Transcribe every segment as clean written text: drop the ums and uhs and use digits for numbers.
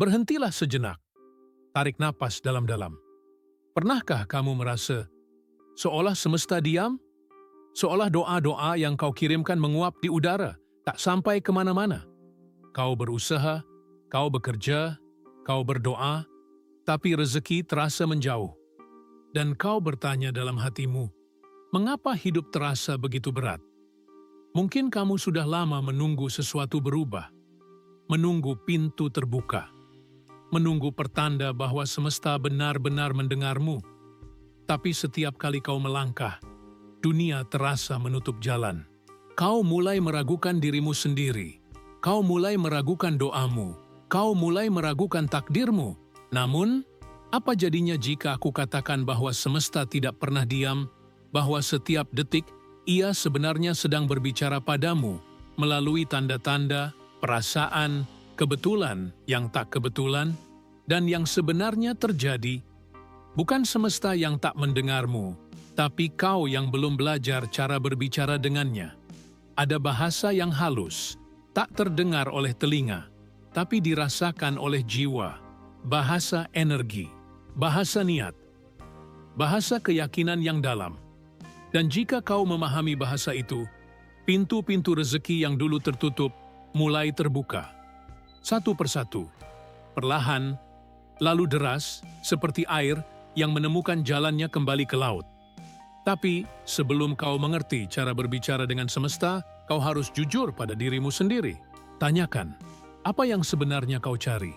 Berhentilah sejenak. Tarik napas dalam-dalam. Pernahkah kamu merasa seolah semesta diam? Seolah doa-doa yang kau kirimkan menguap di udara, tak sampai kemana-mana. Kau berusaha, kau bekerja, kau berdoa, tapi rezeki terasa menjauh. Dan kau bertanya dalam hatimu, mengapa hidup terasa begitu berat? Mungkin kamu sudah lama menunggu sesuatu berubah, menunggu pintu terbuka, menunggu pertanda bahwa semesta benar-benar mendengarmu. Tapi setiap kali kau melangkah, dunia terasa menutup jalan. Kau mulai meragukan dirimu sendiri. Kau mulai meragukan doamu. Kau mulai meragukan takdirmu. Namun, apa jadinya jika aku katakan bahwa semesta tidak pernah diam, bahwa setiap detik ia sebenarnya sedang berbicara padamu melalui tanda-tanda, perasaan, kebetulan yang tak kebetulan, dan yang sebenarnya terjadi? Bukan semesta yang tak mendengarmu, tapi kau yang belum belajar cara berbicara dengannya. Ada bahasa yang halus, tak terdengar oleh telinga, tapi dirasakan oleh jiwa. Bahasa energi, bahasa niat, bahasa keyakinan yang dalam. Dan jika kau memahami bahasa itu, pintu-pintu rezeki yang dulu tertutup mulai terbuka. Satu persatu, perlahan, lalu deras, seperti air yang menemukan jalannya kembali ke laut. Tapi sebelum kau mengerti cara berbicara dengan semesta, kau harus jujur pada dirimu sendiri. Tanyakan, apa yang sebenarnya kau cari?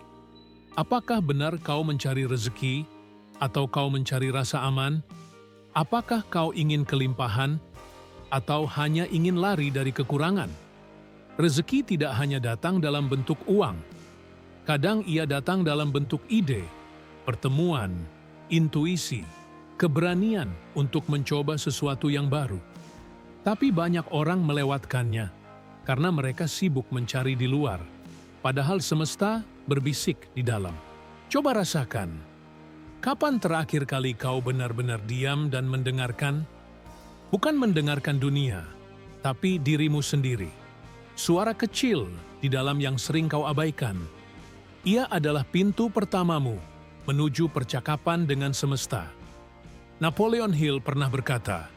Apakah benar kau mencari rezeki, atau kau mencari rasa aman? Apakah kau ingin kelimpahan, atau hanya ingin lari dari kekurangan? Rezeki tidak hanya datang dalam bentuk uang. Kadang ia datang dalam bentuk ide, pertemuan, intuisi, keberanian untuk mencoba sesuatu yang baru. Tapi banyak orang melewatkannya karena mereka sibuk mencari di luar, padahal semesta berbisik di dalam. Coba rasakan. Kapan terakhir kali kau benar-benar diam dan mendengarkan? Bukan mendengarkan dunia, tapi dirimu sendiri. Suara kecil di dalam yang sering kau abaikan. Ia adalah pintu pertamamu menuju percakapan dengan semesta. Napoleon Hill pernah berkata,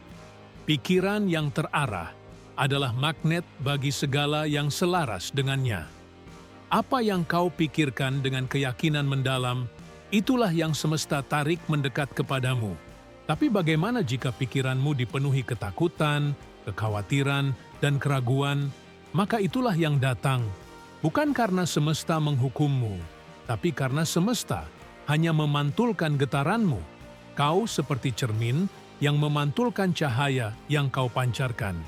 pikiran yang terarah adalah magnet bagi segala yang selaras dengannya. Apa yang kau pikirkan dengan keyakinan mendalam, itulah yang semesta tarik mendekat kepadamu. Tapi bagaimana jika pikiranmu dipenuhi ketakutan, kekhawatiran, dan keraguan? Maka itulah yang datang, bukan karena semesta menghukummu, tapi karena semesta hanya memantulkan getaranmu. Kau seperti cermin yang memantulkan cahaya yang kau pancarkan.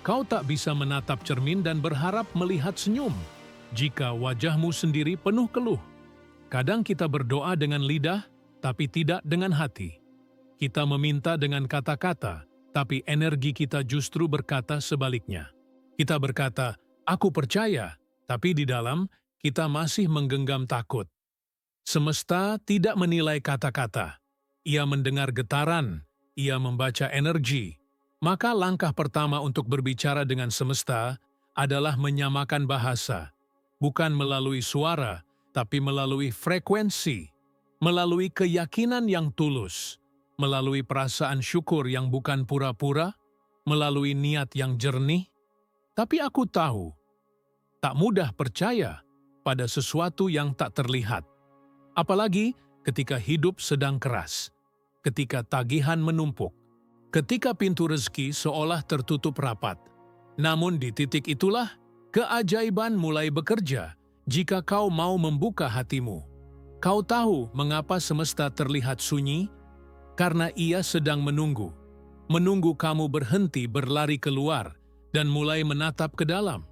Kau tak bisa menatap cermin dan berharap melihat senyum jika wajahmu sendiri penuh keluh. Kadang kita berdoa dengan lidah, tapi tidak dengan hati. Kita meminta dengan kata-kata, tapi energi kita justru berkata sebaliknya. Kita berkata, aku percaya, tapi di dalam kita masih menggenggam takut. Semesta tidak menilai kata-kata. Ia mendengar getaran, ia membaca energi. Maka langkah pertama untuk berbicara dengan semesta adalah menyamakan bahasa. Bukan melalui suara, tapi melalui frekuensi, melalui keyakinan yang tulus, melalui perasaan syukur yang bukan pura-pura, melalui niat yang jernih. Tapi aku tahu, tak mudah percaya pada sesuatu yang tak terlihat. Apalagi ketika hidup sedang keras, ketika tagihan menumpuk, ketika pintu rezeki seolah tertutup rapat. Namun di titik itulah, keajaiban mulai bekerja jika kau mau membuka hatimu. Kau tahu mengapa semesta terlihat sunyi? Karena ia sedang menunggu. Menunggu kamu berhenti berlari keluar dan mulai menatap ke dalam.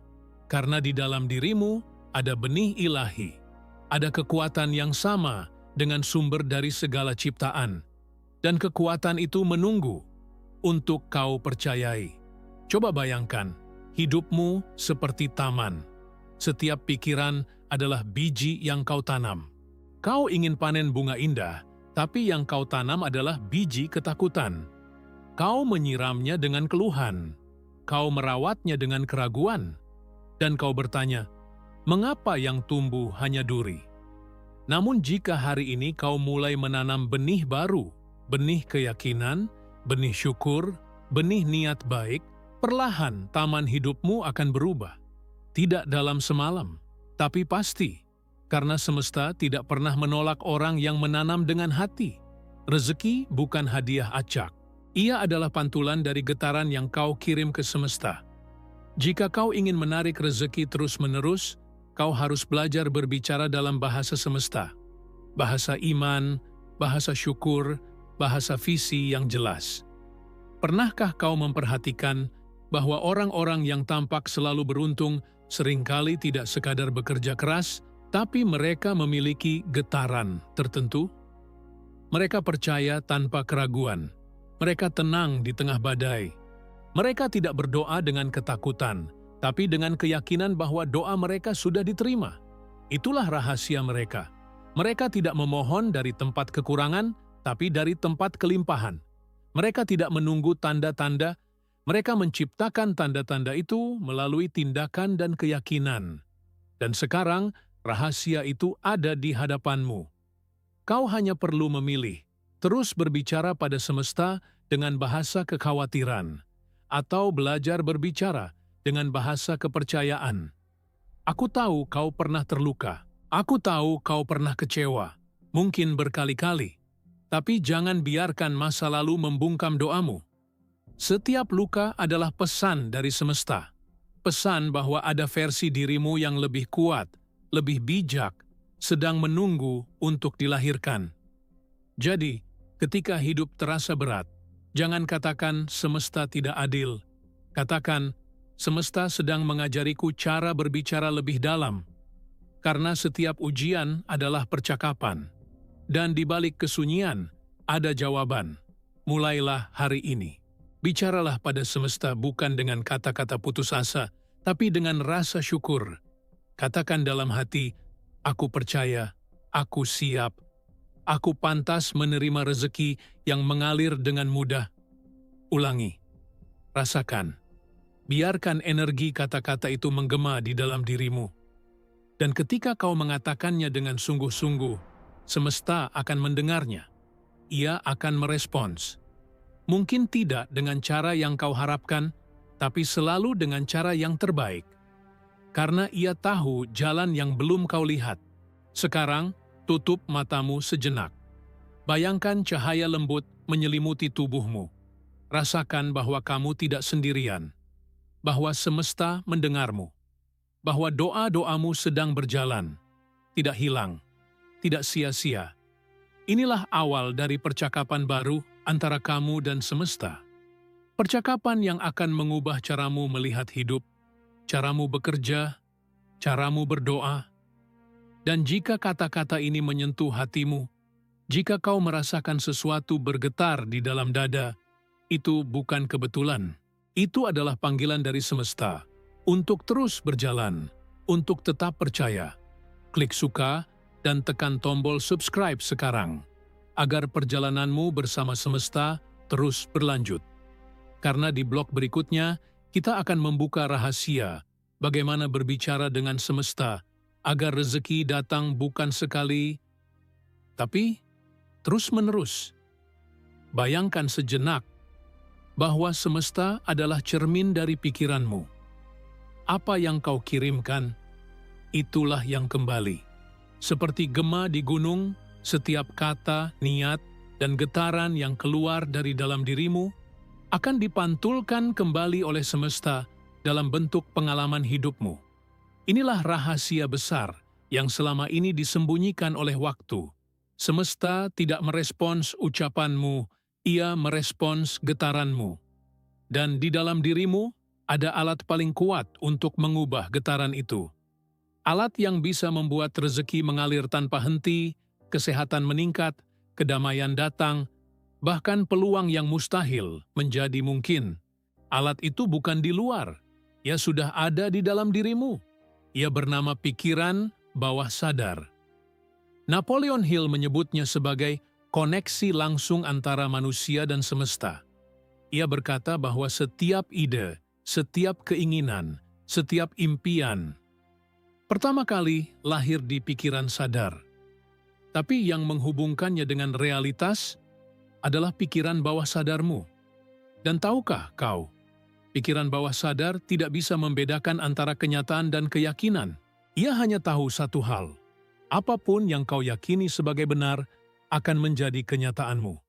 Karena di dalam dirimu ada benih ilahi. Ada kekuatan yang sama dengan sumber dari segala ciptaan. Dan kekuatan itu menunggu untuk kau percayai. Coba bayangkan, hidupmu seperti taman. Setiap pikiran adalah biji yang kau tanam. Kau ingin panen bunga indah, tapi yang kau tanam adalah biji ketakutan. Kau menyiramnya dengan keluhan. Kau merawatnya dengan keraguan. Dan kau bertanya, mengapa yang tumbuh hanya duri? Namun jika hari ini kau mulai menanam benih baru, benih keyakinan, benih syukur, benih niat baik, perlahan taman hidupmu akan berubah. Tidak dalam semalam, tapi pasti. Karena semesta tidak pernah menolak orang yang menanam dengan hati. Rezeki bukan hadiah acak. Ia adalah pantulan dari getaran yang kau kirim ke semesta. Jika kau ingin menarik rezeki terus-menerus, kau harus belajar berbicara dalam bahasa semesta. Bahasa iman, bahasa syukur, bahasa visi yang jelas. Pernahkah kau memperhatikan bahwa orang-orang yang tampak selalu beruntung seringkali tidak sekadar bekerja keras, tapi mereka memiliki getaran tertentu? Mereka percaya tanpa keraguan. Mereka tenang di tengah badai. Mereka tidak berdoa dengan ketakutan, tapi dengan keyakinan bahwa doa mereka sudah diterima. Itulah rahasia mereka. Mereka tidak memohon dari tempat kekurangan, tapi dari tempat kelimpahan. Mereka tidak menunggu tanda-tanda, mereka menciptakan tanda-tanda itu melalui tindakan dan keyakinan. Dan sekarang, rahasia itu ada di hadapanmu. Kau hanya perlu memilih, terus berbicara pada semesta dengan bahasa kekhawatiran, atau belajar berbicara dengan bahasa kepercayaan. Aku tahu kau pernah terluka, aku tahu kau pernah kecewa, mungkin berkali-kali, tapi jangan biarkan masa lalu membungkam doamu. Setiap luka adalah pesan dari semesta, pesan bahwa ada versi dirimu yang lebih kuat, lebih bijak, sedang menunggu untuk dilahirkan. Jadi, ketika hidup terasa berat, jangan katakan semesta tidak adil. Katakan, semesta sedang mengajariku cara berbicara lebih dalam. Karena setiap ujian adalah percakapan. Dan di balik kesunyian, ada jawaban. Mulailah hari ini. Bicaralah pada semesta bukan dengan kata-kata putus asa, tapi dengan rasa syukur. Katakan dalam hati, aku percaya, aku siap, aku pantas menerima rezeki yang mengalir dengan mudah. Ulangi, rasakan, biarkan energi kata-kata itu menggema di dalam dirimu. Dan ketika kau mengatakannya dengan sungguh-sungguh, semesta akan mendengarnya. Ia akan merespons. Mungkin tidak dengan cara yang kau harapkan, tapi selalu dengan cara yang terbaik. Karena ia tahu jalan yang belum kau lihat. Sekarang, tutup matamu sejenak. Bayangkan cahaya lembut menyelimuti tubuhmu. Rasakan bahwa kamu tidak sendirian. Bahwa semesta mendengarmu. Bahwa doa-doamu sedang berjalan. Tidak hilang. Tidak sia-sia. Inilah awal dari percakapan baru antara kamu dan semesta. Percakapan yang akan mengubah caramu melihat hidup, caramu bekerja, caramu berdoa. Dan jika kata-kata ini menyentuh hatimu, jika kau merasakan sesuatu bergetar di dalam dada, itu bukan kebetulan. Itu adalah panggilan dari semesta untuk terus berjalan, untuk tetap percaya. Klik suka dan tekan tombol subscribe sekarang, agar perjalananmu bersama semesta terus berlanjut. Karena di blog berikutnya, kita akan membuka rahasia bagaimana berbicara dengan semesta agar rezeki datang bukan sekali, tapi terus-menerus. Bayangkan sejenak bahwa semesta adalah cermin dari pikiranmu. Apa yang kau kirimkan, itulah yang kembali. Seperti gema di gunung, setiap kata, niat, dan getaran yang keluar dari dalam dirimu akan dipantulkan kembali oleh semesta dalam bentuk pengalaman hidupmu. Inilah rahasia besar yang selama ini disembunyikan oleh waktu. Semesta tidak merespons ucapanmu, ia merespons getaranmu. Dan di dalam dirimu ada alat paling kuat untuk mengubah getaran itu. Alat yang bisa membuat rezeki mengalir tanpa henti, kesehatan meningkat, kedamaian datang, bahkan peluang yang mustahil menjadi mungkin. Alat itu bukan di luar, ia sudah ada di dalam dirimu. Ia bernama pikiran bawah sadar. Napoleon Hill menyebutnya sebagai koneksi langsung antara manusia dan semesta. Ia berkata bahwa setiap ide, setiap keinginan, setiap impian, pertama kali lahir di pikiran sadar. Tapi yang menghubungkannya dengan realitas adalah pikiran bawah sadarmu. Dan tahukah kau, pikiran bawah sadar tidak bisa membedakan antara kenyataan dan keyakinan. Ia hanya tahu satu hal, apapun yang kau yakini sebagai benar akan menjadi kenyataanmu.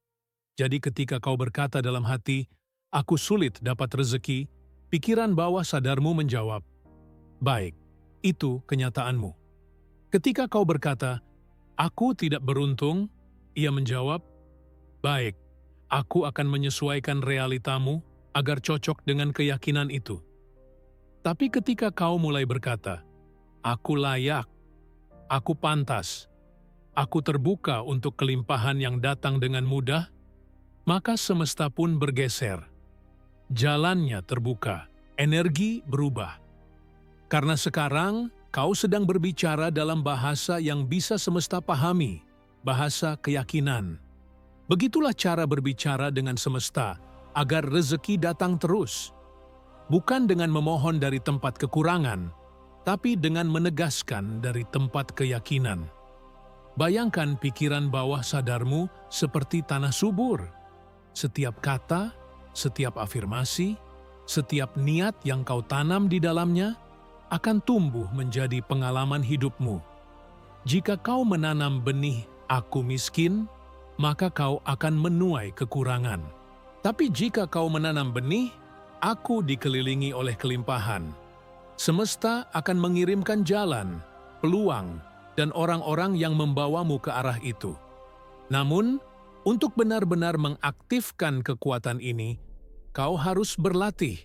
Jadi ketika kau berkata dalam hati, "Aku sulit dapat rezeki," pikiran bawah sadarmu menjawab, "Baik, itu kenyataanmu." Ketika kau berkata, "Aku tidak beruntung," ia menjawab, "Baik, aku akan menyesuaikan realitamu agar cocok dengan keyakinan itu." Tapi ketika kau mulai berkata, "Aku layak, aku pantas, aku terbuka untuk kelimpahan yang datang dengan mudah," maka semesta pun bergeser. Jalannya terbuka, energi berubah. Karena sekarang kau sedang berbicara dalam bahasa yang bisa semesta pahami, bahasa keyakinan. Begitulah cara berbicara dengan semesta agar rezeki datang terus. Bukan dengan memohon dari tempat kekurangan, tapi dengan menegaskan dari tempat keyakinan. Bayangkan pikiran bawah sadarmu seperti tanah subur. Setiap kata, setiap afirmasi, setiap niat yang kau tanam di dalamnya akan tumbuh menjadi pengalaman hidupmu. Jika kau menanam benih "aku miskin", maka kau akan menuai kekurangan. Tapi jika kau menanam benih "aku dikelilingi oleh kelimpahan", semesta akan mengirimkan jalan, peluang, dan orang-orang yang membawamu ke arah itu. Namun, untuk benar-benar mengaktifkan kekuatan ini, kau harus berlatih,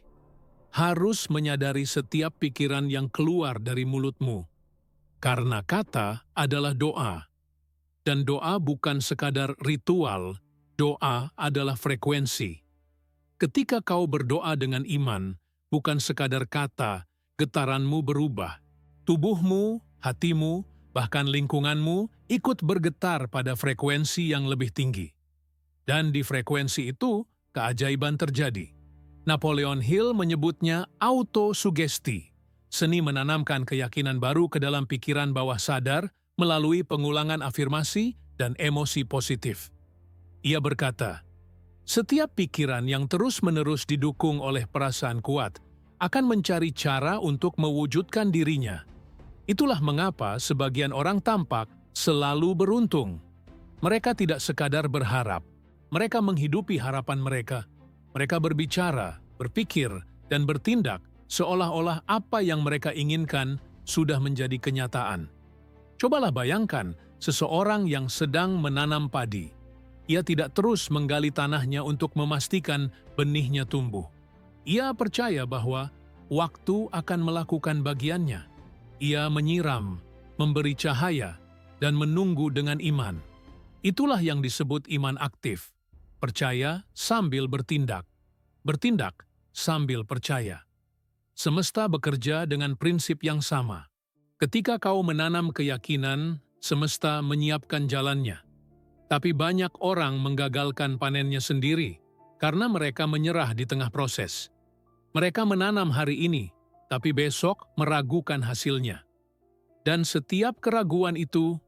harus menyadari setiap pikiran yang keluar dari mulutmu. Karena kata adalah doa, dan doa bukan sekadar ritual, doa adalah frekuensi. Ketika kau berdoa dengan iman, bukan sekadar kata, getaranmu berubah. Tubuhmu, hatimu, bahkan lingkunganmu ikut bergetar pada frekuensi yang lebih tinggi. Dan di frekuensi itu, keajaiban terjadi. Napoleon Hill menyebutnya autosugesti, seni menanamkan keyakinan baru ke dalam pikiran bawah sadar melalui pengulangan afirmasi dan emosi positif. Ia berkata, "Setiap pikiran yang terus-menerus didukung oleh perasaan kuat akan mencari cara untuk mewujudkan dirinya. Itulah mengapa sebagian orang tampak selalu beruntung. Mereka tidak sekadar berharap, mereka menghidupi harapan mereka. Mereka berbicara, berpikir, dan bertindak seolah-olah apa yang mereka inginkan sudah menjadi kenyataan." Cobalah bayangkan seseorang yang sedang menanam padi. Ia tidak terus menggali tanahnya untuk memastikan benihnya tumbuh. Ia percaya bahwa waktu akan melakukan bagiannya. Ia menyiram, memberi cahaya, dan menunggu dengan iman. Itulah yang disebut iman aktif. Percaya sambil bertindak. Bertindak sambil percaya. Semesta bekerja dengan prinsip yang sama. Ketika kau menanam keyakinan, semesta menyiapkan jalannya. Tapi banyak orang menggagalkan panennya sendiri karena mereka menyerah di tengah proses. Mereka menanam hari ini, tapi besok meragukan hasilnya. Dan setiap keraguan itu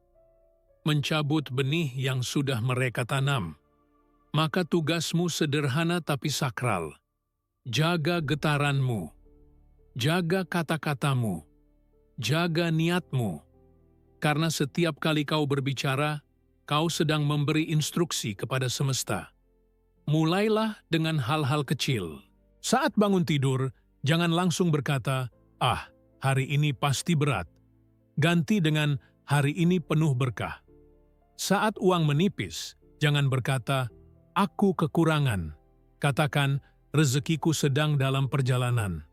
mencabut benih yang sudah mereka tanam. Maka tugasmu sederhana tapi sakral. Jaga getaranmu, jaga kata-katamu, jaga niatmu. Karena setiap kali kau berbicara, kau sedang memberi instruksi kepada semesta. Mulailah dengan hal-hal kecil. Saat bangun tidur, jangan langsung berkata, "Ah, hari ini pasti berat." Ganti dengan, "Hari ini penuh berkah." Saat uang menipis, jangan berkata, "Aku kekurangan." Katakan, "Rezekiku sedang dalam perjalanan."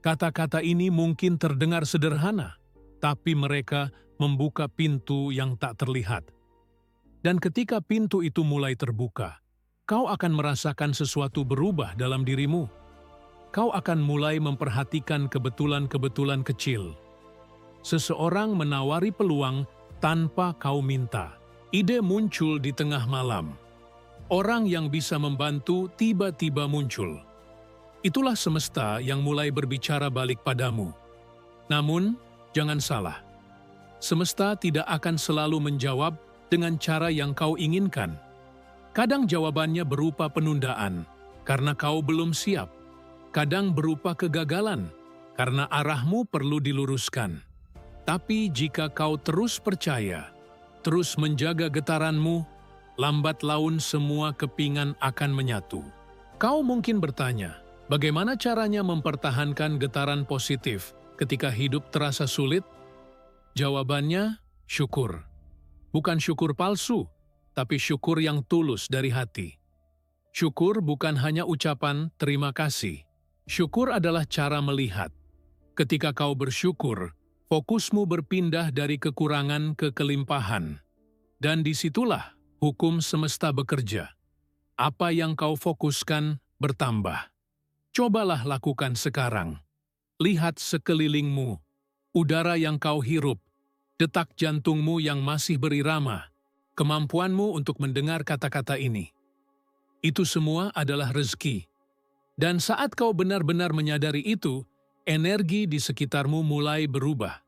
Kata-kata ini mungkin terdengar sederhana, tapi mereka membuka pintu yang tak terlihat. Dan ketika pintu itu mulai terbuka, kau akan merasakan sesuatu berubah dalam dirimu. Kau akan mulai memperhatikan kebetulan-kebetulan kecil. Seseorang menawari peluang tanpa kau minta. Ide muncul di tengah malam. Orang yang bisa membantu tiba-tiba muncul. Itulah semesta yang mulai berbicara balik padamu. Namun, jangan salah. Semesta tidak akan selalu menjawab dengan cara yang kau inginkan. Kadang jawabannya berupa penundaan, karena kau belum siap. Kadang berupa kegagalan, karena arahmu perlu diluruskan. Tapi jika kau terus percaya, terus menjaga getaranmu, lambat laun semua kepingan akan menyatu. Kau mungkin bertanya, bagaimana caranya mempertahankan getaran positif ketika hidup terasa sulit? Jawabannya, syukur. Bukan syukur palsu, tapi syukur yang tulus dari hati. Syukur bukan hanya ucapan terima kasih. Syukur adalah cara melihat. Ketika kau bersyukur, fokusmu berpindah dari kekurangan ke kelimpahan. Dan disitulah hukum semesta bekerja. Apa yang kau fokuskan bertambah. Cobalah lakukan sekarang. Lihat sekelilingmu, udara yang kau hirup, detak jantungmu yang masih berirama, kemampuanmu untuk mendengar kata-kata ini. Itu semua adalah rezeki. Dan saat kau benar-benar menyadari itu, energi di sekitarmu mulai berubah.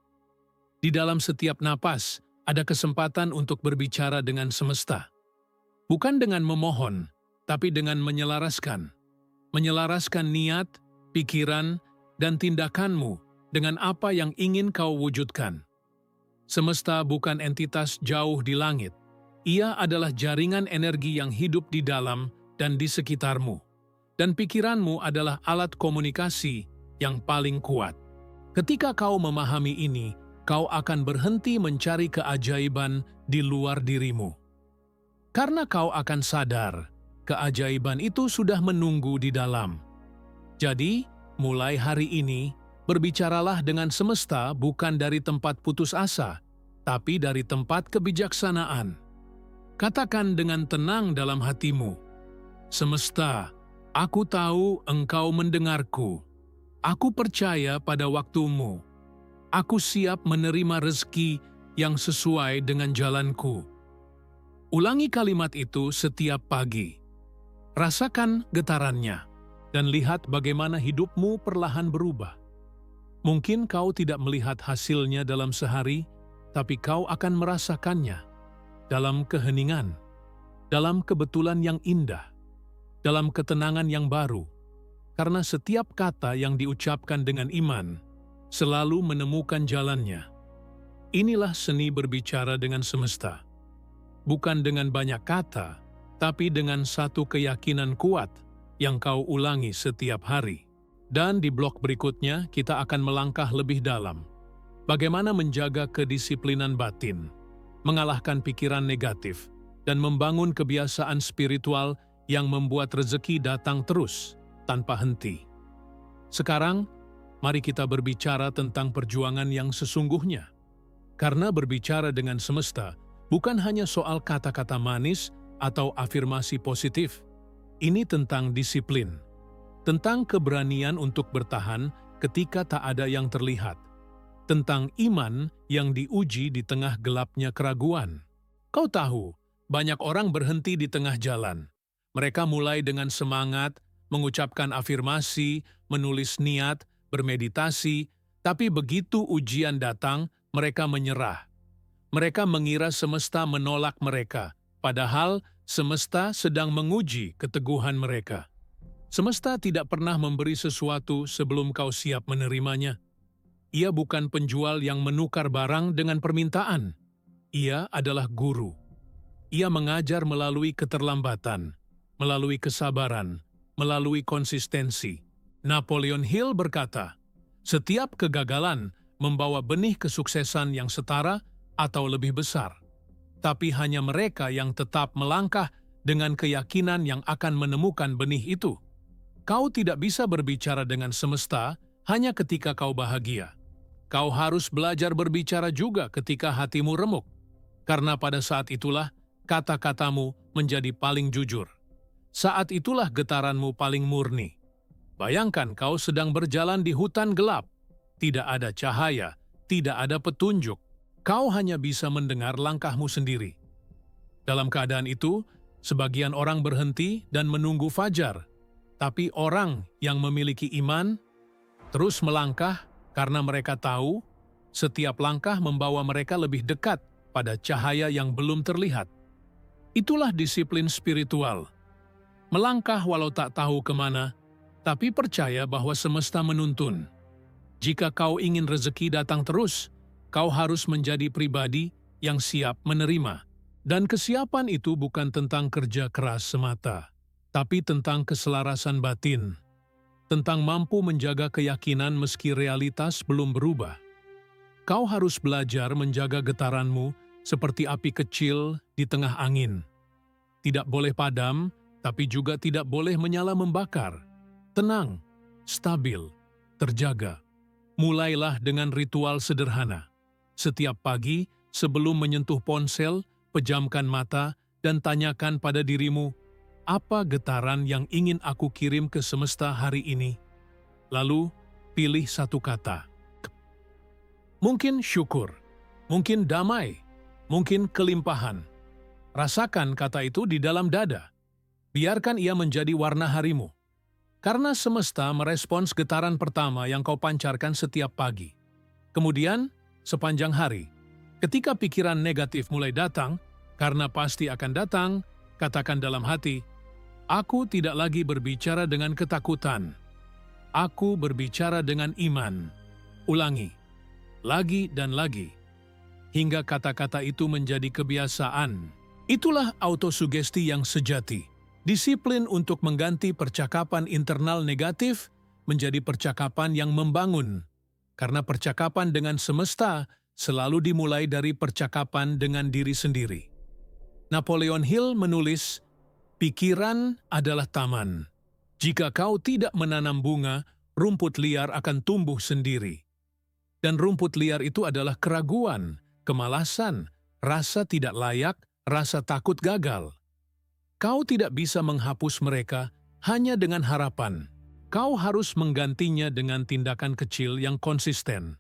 Di dalam setiap napas, ada kesempatan untuk berbicara dengan semesta. Bukan dengan memohon, tapi dengan menyelaraskan. Menyelaraskan niat, pikiran, dan tindakanmu dengan apa yang ingin kau wujudkan. Semesta bukan entitas jauh di langit. Ia adalah jaringan energi yang hidup di dalam dan di sekitarmu. Dan pikiranmu adalah alat komunikasi yang paling kuat. Ketika kau memahami ini, kau akan berhenti mencari keajaiban di luar dirimu. Karena kau akan sadar, keajaiban itu sudah menunggu di dalam. Jadi, mulai hari ini, berbicaralah dengan semesta bukan dari tempat putus asa, tapi dari tempat kebijaksanaan. Katakan dengan tenang dalam hatimu, "Semesta, aku tahu engkau mendengarku. Aku percaya pada waktumu. Aku siap menerima rezeki yang sesuai dengan jalanku." Ulangi kalimat itu setiap pagi. Rasakan getarannya, dan lihat bagaimana hidupmu perlahan berubah. Mungkin kau tidak melihat hasilnya dalam sehari, tapi kau akan merasakannya dalam keheningan, dalam kebetulan yang indah, dalam ketenangan yang baru, karena setiap kata yang diucapkan dengan iman selalu menemukan jalannya. Inilah seni berbicara dengan semesta. Bukan dengan banyak kata, tapi dengan satu keyakinan kuat yang kau ulangi setiap hari. Dan di blok berikutnya, kita akan melangkah lebih dalam. Bagaimana menjaga kedisiplinan batin, mengalahkan pikiran negatif, dan membangun kebiasaan spiritual yang membuat rezeki datang terus, tanpa henti. Sekarang, mari kita berbicara tentang perjuangan yang sesungguhnya. Karena berbicara dengan semesta bukan hanya soal kata-kata manis atau afirmasi positif. Ini tentang disiplin, tentang keberanian untuk bertahan ketika tak ada yang terlihat, tentang iman yang diuji di tengah gelapnya keraguan. Kau tahu, banyak orang berhenti di tengah jalan. Mereka mulai dengan semangat, mengucapkan afirmasi, menulis niat, bermeditasi, tapi begitu ujian datang, mereka menyerah. Mereka mengira semesta menolak mereka, padahal semesta sedang menguji keteguhan mereka. Semesta tidak pernah memberi sesuatu sebelum kau siap menerimanya. Ia bukan penjual yang menukar barang dengan permintaan. Ia adalah guru. Ia mengajar melalui keterlambatan, melalui kesabaran, melalui konsistensi. Napoleon Hill berkata, "Setiap kegagalan membawa benih kesuksesan yang setara atau lebih besar. Tapi hanya mereka yang tetap melangkah dengan keyakinan yang akan menemukan benih itu." Kau tidak bisa berbicara dengan semesta hanya ketika kau bahagia. Kau harus belajar berbicara juga ketika hatimu remuk. Karena pada saat itulah kata-katamu menjadi paling jujur. Saat itulah getaranmu paling murni. Bayangkan kau sedang berjalan di hutan gelap. Tidak ada cahaya, tidak ada petunjuk. Kau hanya bisa mendengar langkahmu sendiri. Dalam keadaan itu, sebagian orang berhenti dan menunggu fajar. Tapi orang yang memiliki iman terus melangkah karena mereka tahu setiap langkah membawa mereka lebih dekat pada cahaya yang belum terlihat. Itulah disiplin spiritual. Melangkah walau tak tahu kemana, tapi percaya bahwa semesta menuntun. Jika kau ingin rezeki datang terus, kau harus menjadi pribadi yang siap menerima. Dan kesiapan itu bukan tentang kerja keras semata, tapi tentang keselarasan batin, tentang mampu menjaga keyakinan meski realitas belum berubah. Kau harus belajar menjaga getaranmu seperti api kecil di tengah angin. Tidak boleh padam, tapi juga tidak boleh menyala membakar. Tenang, stabil, terjaga. Mulailah dengan ritual sederhana. Setiap pagi, sebelum menyentuh ponsel, pejamkan mata dan tanyakan pada dirimu, apa getaran yang ingin aku kirim ke semesta hari ini? Lalu, pilih satu kata. Mungkin syukur, mungkin damai, mungkin kelimpahan. Rasakan kata itu di dalam dada. Biarkan ia menjadi warna harimu. Karena semesta merespons getaran pertama yang kau pancarkan setiap pagi. Kemudian, sepanjang hari, ketika pikiran negatif mulai datang, karena pasti akan datang, katakan dalam hati, aku tidak lagi berbicara dengan ketakutan. Aku berbicara dengan iman. Ulangi. Lagi dan lagi, hingga kata-kata itu menjadi kebiasaan. Itulah autosugesti yang sejati, disiplin untuk mengganti percakapan internal negatif menjadi percakapan yang membangun, karena percakapan dengan semesta selalu dimulai dari percakapan dengan diri sendiri. Napoleon Hill menulis, pikiran adalah taman. Jika kau tidak menanam bunga, rumput liar akan tumbuh sendiri. Dan rumput liar itu adalah keraguan, kemalasan, rasa tidak layak, rasa takut gagal. Kau tidak bisa menghapus mereka hanya dengan harapan. Kau harus menggantinya dengan tindakan kecil yang konsisten.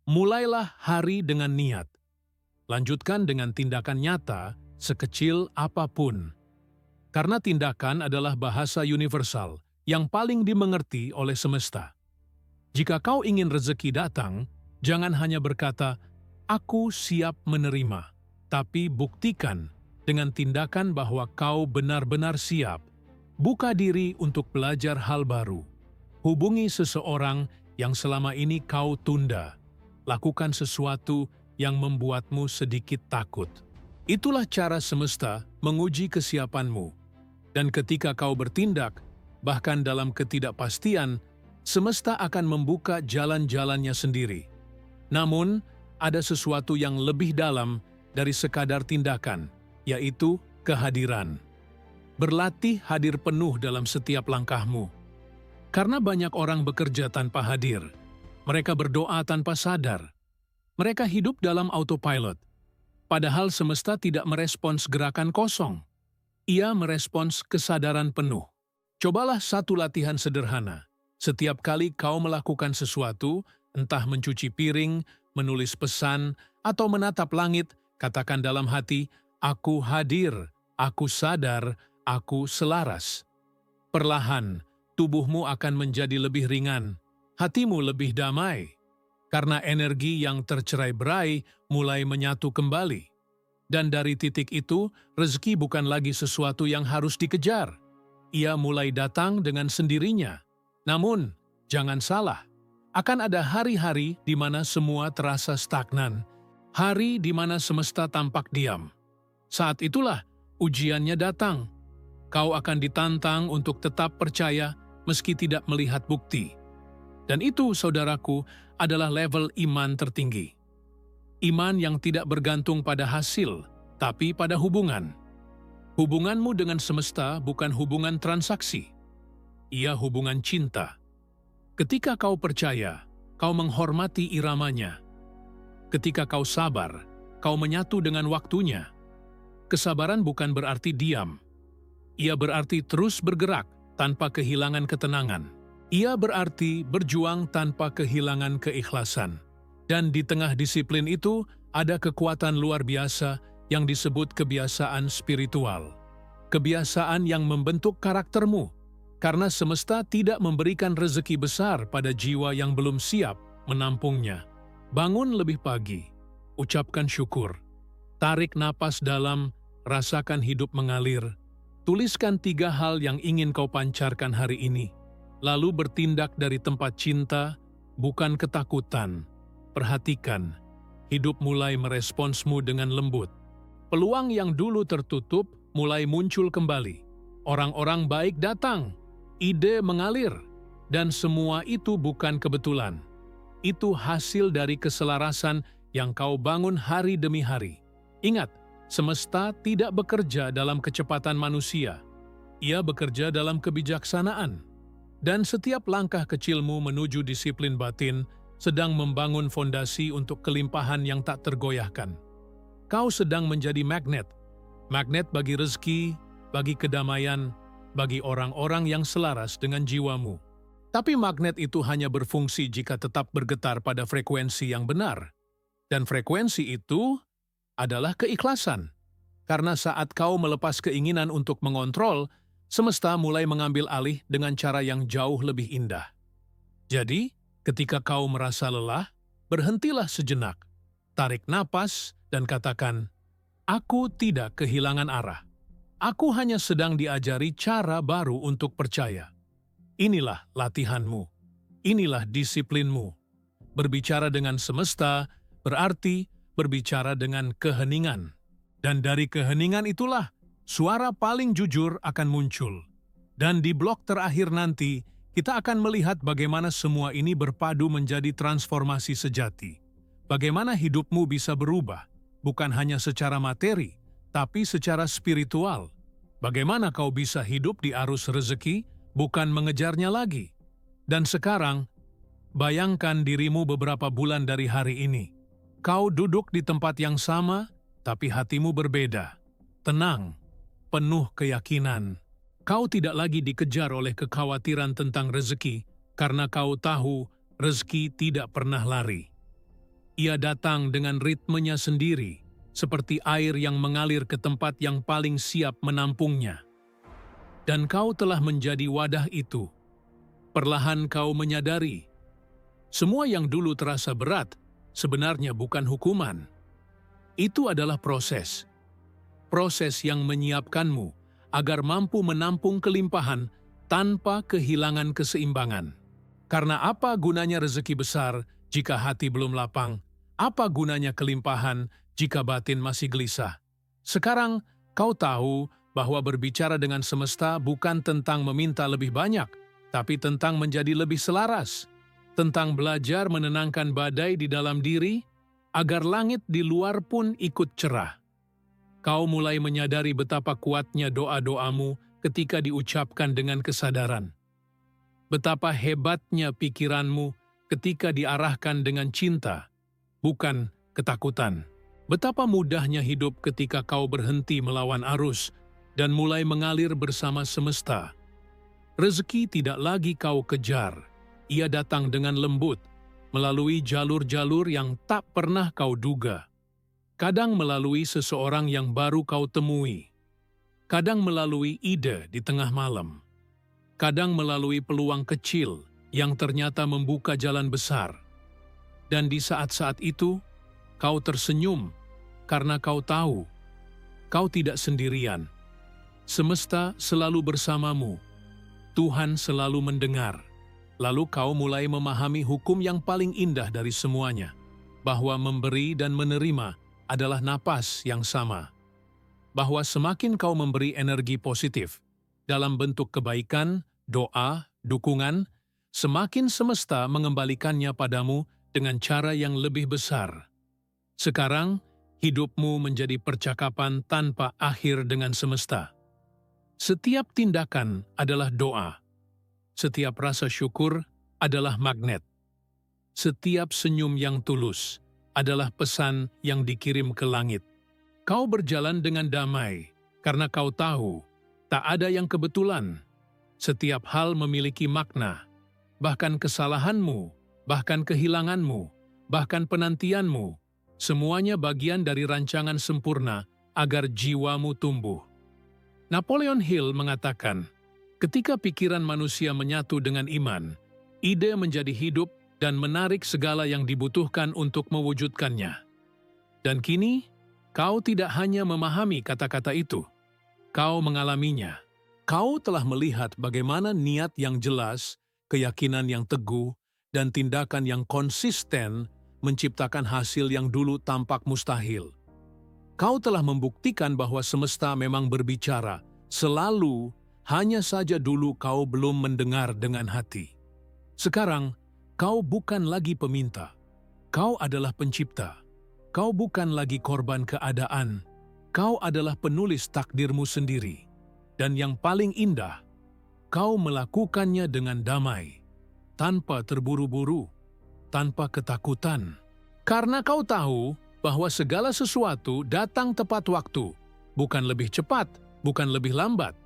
Mulailah hari dengan niat. Lanjutkan dengan tindakan nyata, sekecil apapun. Karena tindakan adalah bahasa universal yang paling dimengerti oleh semesta. Jika kau ingin rezeki datang, jangan hanya berkata, aku siap menerima, tapi buktikan dengan tindakan bahwa kau benar-benar siap. Buka diri untuk belajar hal baru. Hubungi seseorang yang selama ini kau tunda. Lakukan sesuatu yang membuatmu sedikit takut. Itulah cara semesta menguji kesiapanmu. Dan ketika kau bertindak, bahkan dalam ketidakpastian, semesta akan membuka jalan-jalannya sendiri. Namun, ada sesuatu yang lebih dalam dari sekadar tindakan, yaitu kehadiran. Berlatih hadir penuh dalam setiap langkahmu. Karena banyak orang bekerja tanpa hadir. Mereka berdoa tanpa sadar. Mereka hidup dalam autopilot. Padahal semesta tidak merespons gerakan kosong. Ia merespons kesadaran penuh. Cobalah satu latihan sederhana. Setiap kali kau melakukan sesuatu, entah mencuci piring, menulis pesan, atau menatap langit, katakan dalam hati, aku hadir, aku sadar, aku selaras. Perlahan, tubuhmu akan menjadi lebih ringan, hatimu lebih damai, karena energi yang tercerai-berai mulai menyatu kembali. Dan dari titik itu, rezeki bukan lagi sesuatu yang harus dikejar. Ia mulai datang dengan sendirinya. Namun, jangan salah, akan ada hari-hari di mana semua terasa stagnan, hari di mana semesta tampak diam. Saat itulah ujiannya datang. Kau akan ditantang untuk tetap percaya meski tidak melihat bukti. Dan itu, saudaraku, adalah level iman tertinggi. Iman yang tidak bergantung pada hasil, tapi pada hubungan. Hubunganmu dengan semesta bukan hubungan transaksi. Ia hubungan cinta. Ketika kau percaya, kau menghormati iramanya. Ketika kau sabar, kau menyatu dengan waktunya. Kesabaran bukan berarti diam. Ia berarti terus bergerak tanpa kehilangan ketenangan. Ia berarti berjuang tanpa kehilangan keikhlasan. Dan di tengah disiplin itu, ada kekuatan luar biasa yang disebut kebiasaan spiritual. Kebiasaan yang membentuk karaktermu, karena semesta tidak memberikan rezeki besar pada jiwa yang belum siap menampungnya. Bangun lebih pagi, ucapkan syukur. Tarik napas dalam, rasakan hidup mengalir. Tuliskan 3 hal yang ingin kau pancarkan hari ini. Lalu bertindak dari tempat cinta, bukan ketakutan. Perhatikan, hidup mulai meresponsmu dengan lembut. Peluang yang dulu tertutup mulai muncul kembali. Orang-orang baik datang, ide mengalir, dan semua itu bukan kebetulan. Itu hasil dari keselarasan yang kau bangun hari demi hari. Ingat, semesta tidak bekerja dalam kecepatan manusia. Ia bekerja dalam kebijaksanaan. Dan setiap langkah kecilmu menuju disiplin batin sedang membangun fondasi untuk kelimpahan yang tak tergoyahkan. Kau sedang menjadi magnet. Magnet bagi rezeki, bagi kedamaian, bagi orang-orang yang selaras dengan jiwamu. Tapi magnet itu hanya berfungsi jika tetap bergetar pada frekuensi yang benar. Dan frekuensi itu adalah keikhlasan. Karena saat kau melepas keinginan untuk mengontrol, semesta mulai mengambil alih dengan cara yang jauh lebih indah. Jadi, ketika kau merasa lelah, berhentilah sejenak. Tarik napas dan katakan, "Aku tidak kehilangan arah. Aku hanya sedang diajari cara baru untuk percaya." Inilah latihanmu. Inilah disiplinmu. Berbicara dengan semesta berarti berbicara dengan keheningan. Dan dari keheningan itulah suara paling jujur akan muncul. Dan di blok terakhir nanti, kita akan melihat bagaimana semua ini berpadu menjadi transformasi sejati. Bagaimana hidupmu bisa berubah, bukan hanya secara materi, tapi secara spiritual. Bagaimana kau bisa hidup di arus rezeki, bukan mengejarnya lagi. Dan sekarang, bayangkan dirimu beberapa bulan dari hari ini. Kau duduk di tempat yang sama, tapi hatimu berbeda. Tenang, penuh keyakinan. Kau tidak lagi dikejar oleh kekhawatiran tentang rezeki, karena kau tahu rezeki tidak pernah lari. Ia datang dengan ritmenya sendiri, seperti air yang mengalir ke tempat yang paling siap menampungnya. Dan kau telah menjadi wadah itu. Perlahan kau menyadari, semua yang dulu terasa berat sebenarnya bukan hukuman. Itu adalah proses. Proses yang menyiapkanmu agar mampu menampung kelimpahan tanpa kehilangan keseimbangan. Karena apa gunanya rezeki besar jika hati belum lapang? Apa gunanya kelimpahan jika batin masih gelisah? Sekarang kau tahu bahwa berbicara dengan semesta bukan tentang meminta lebih banyak, tapi tentang menjadi lebih selaras, tentang belajar menenangkan badai di dalam diri, agar langit di luar pun ikut cerah. Kau mulai menyadari betapa kuatnya doa-doamu ketika diucapkan dengan kesadaran. Betapa hebatnya pikiranmu ketika diarahkan dengan cinta, bukan ketakutan. Betapa mudahnya hidup ketika kau berhenti melawan arus dan mulai mengalir bersama semesta. Rezeki tidak lagi kau kejar, ia datang dengan lembut, melalui jalur-jalur yang tak pernah kau duga. Kadang melalui seseorang yang baru kau temui. Kadang melalui ide di tengah malam. Kadang melalui peluang kecil yang ternyata membuka jalan besar. Dan di saat-saat itu, kau tersenyum karena kau tahu, kau tidak sendirian. Semesta selalu bersamamu. Tuhan selalu mendengar. Lalu kau mulai memahami hukum yang paling indah dari semuanya, bahwa memberi dan menerima adalah napas yang sama. Bahwa semakin kau memberi energi positif dalam bentuk kebaikan, doa, dukungan, semakin semesta mengembalikannya padamu dengan cara yang lebih besar. Sekarang, hidupmu menjadi percakapan tanpa akhir dengan semesta. Setiap tindakan adalah doa. Setiap rasa syukur adalah magnet. Setiap senyum yang tulus adalah pesan yang dikirim ke langit. Kau berjalan dengan damai karena kau tahu tak ada yang kebetulan. Setiap hal memiliki makna, bahkan kesalahanmu, bahkan kehilanganmu, bahkan penantianmu. Semuanya bagian dari rancangan sempurna agar jiwamu tumbuh. Napoleon Hill mengatakan, ketika pikiran manusia menyatu dengan iman, ide menjadi hidup dan menarik segala yang dibutuhkan untuk mewujudkannya. Dan kini, Kau tidak hanya memahami kata-kata itu, kau mengalaminya. Kau telah melihat bagaimana niat yang jelas, keyakinan yang teguh, dan tindakan yang konsisten menciptakan hasil yang dulu tampak mustahil. Kau telah membuktikan bahwa semesta memang berbicara, selalu, hanya saja dulu kau belum mendengar dengan hati. Sekarang, kau bukan lagi peminta. Kau adalah pencipta. Kau bukan lagi korban keadaan. Kau adalah penulis takdirmu sendiri. Dan yang paling indah, kau melakukannya dengan damai, tanpa terburu-buru, tanpa ketakutan. Karena kau tahu bahwa segala sesuatu datang tepat waktu, bukan lebih cepat, bukan lebih lambat.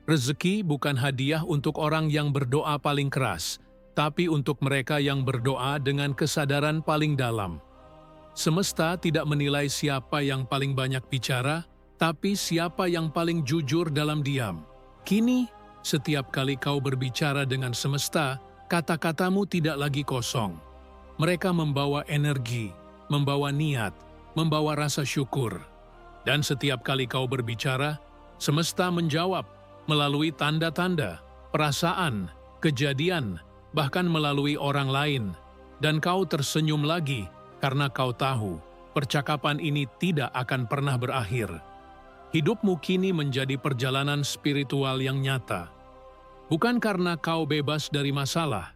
Rezeki bukan hadiah untuk orang yang berdoa paling keras, tapi untuk mereka yang berdoa dengan kesadaran paling dalam. Semesta tidak menilai siapa yang paling banyak bicara, tapi siapa yang paling jujur dalam diam. Kini, setiap kali kau berbicara dengan semesta, kata-katamu tidak lagi kosong. Mereka membawa energi, membawa niat, membawa rasa syukur. Dan setiap kali kau berbicara, semesta menjawab melalui tanda-tanda, perasaan, kejadian, bahkan melalui orang lain. Dan kau tersenyum lagi, karena kau tahu, percakapan ini tidak akan pernah berakhir. Hidupmu kini menjadi perjalanan spiritual yang nyata. Bukan karena kau bebas dari masalah,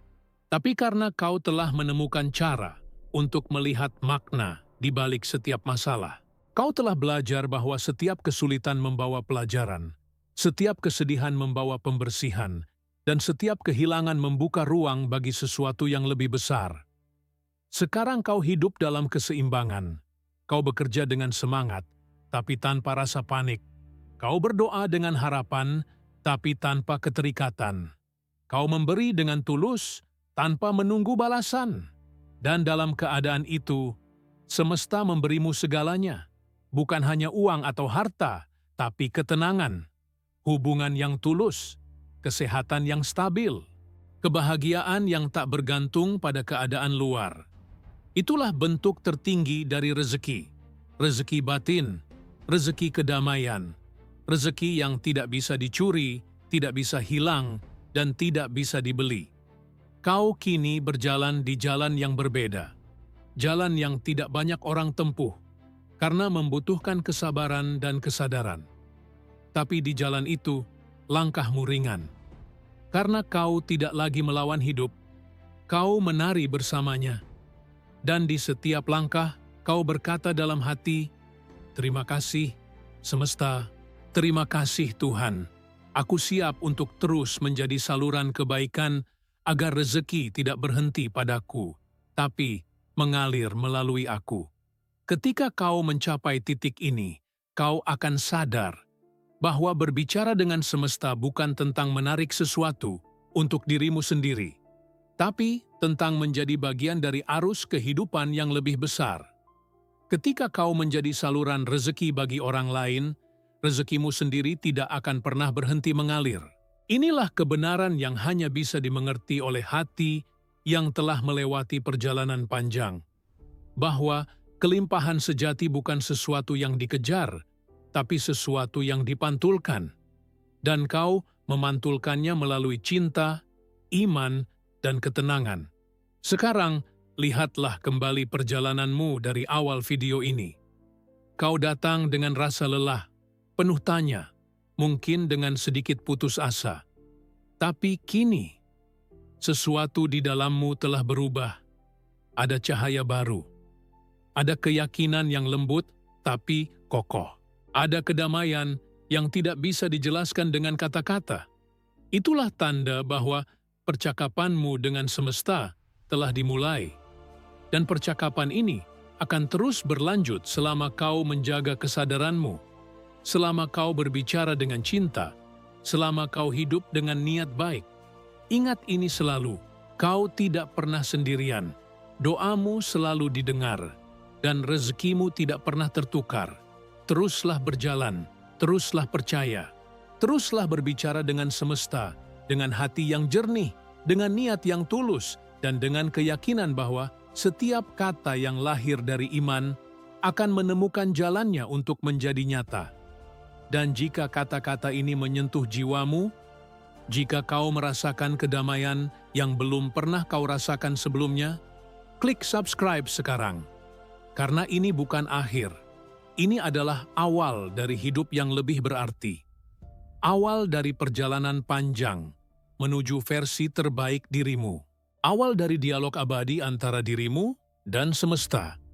tapi karena kau telah menemukan cara untuk melihat makna di balik setiap masalah. Kau telah belajar bahwa setiap kesulitan membawa pelajaran, setiap kesedihan membawa pembersihan, dan setiap kehilangan membuka ruang bagi sesuatu yang lebih besar. Sekarang kau hidup dalam keseimbangan. Kau bekerja dengan semangat, tapi tanpa rasa panik. Kau berdoa dengan harapan, tapi tanpa keterikatan. Kau memberi dengan tulus, tanpa menunggu balasan. Dan dalam keadaan itu, semesta memberimu segalanya. Bukan hanya uang atau harta, tapi ketenangan, hubungan yang tulus, kesehatan yang stabil, kebahagiaan yang tak bergantung pada keadaan luar. Itulah bentuk tertinggi dari rezeki. Rezeki batin, rezeki kedamaian, rezeki yang tidak bisa dicuri, tidak bisa hilang, dan tidak bisa dibeli. Kau kini berjalan di jalan yang berbeda. Jalan yang tidak banyak orang tempuh, karena membutuhkan kesabaran dan kesadaran. Tapi di jalan itu, langkahmu ringan. Karena kau tidak lagi melawan hidup, kau menari bersamanya. Dan di setiap langkah, kau berkata dalam hati, "Terima kasih, semesta. Terima kasih, Tuhan. Aku siap untuk terus menjadi saluran kebaikan agar rezeki tidak berhenti padaku, tapi mengalir melalui aku." Ketika kau mencapai titik ini, kau akan sadar bahwa berbicara dengan semesta bukan tentang menarik sesuatu untuk dirimu sendiri, tapi tentang menjadi bagian dari arus kehidupan yang lebih besar. Ketika kau menjadi saluran rezeki bagi orang lain, rezekimu sendiri tidak akan pernah berhenti mengalir. Inilah kebenaran yang hanya bisa dimengerti oleh hati yang telah melewati perjalanan panjang. Bahwa kelimpahan sejati bukan sesuatu yang dikejar, tapi sesuatu yang dipantulkan. Dan kau memantulkannya melalui cinta, iman, dan ketenangan. Sekarang, lihatlah kembali perjalananmu dari awal video ini. Kau datang dengan rasa lelah, penuh tanya, mungkin dengan sedikit putus asa. Tapi kini, sesuatu di dalammu telah berubah. Ada cahaya baru. Ada keyakinan yang lembut, tapi kokoh. Ada kedamaian yang tidak bisa dijelaskan dengan kata-kata. Itulah tanda bahwa percakapanmu dengan semesta telah dimulai. Dan percakapan ini akan terus berlanjut selama kau menjaga kesadaranmu, selama kau berbicara dengan cinta, selama kau hidup dengan niat baik. Ingat ini selalu, kau tidak pernah sendirian, doamu selalu didengar, dan rezekimu tidak pernah tertukar. Teruslah berjalan, teruslah percaya, teruslah berbicara dengan semesta, dengan hati yang jernih, dengan niat yang tulus, dan dengan keyakinan bahwa setiap kata yang lahir dari iman akan menemukan jalannya untuk menjadi nyata. Dan jika kata-kata ini menyentuh jiwamu, jika kau merasakan kedamaian yang belum pernah kau rasakan sebelumnya, klik subscribe sekarang. Karena ini bukan akhir. Ini adalah awal dari hidup yang lebih berarti. Awal dari perjalanan panjang menuju versi terbaik dirimu. Awal dari dialog abadi antara dirimu dan semesta.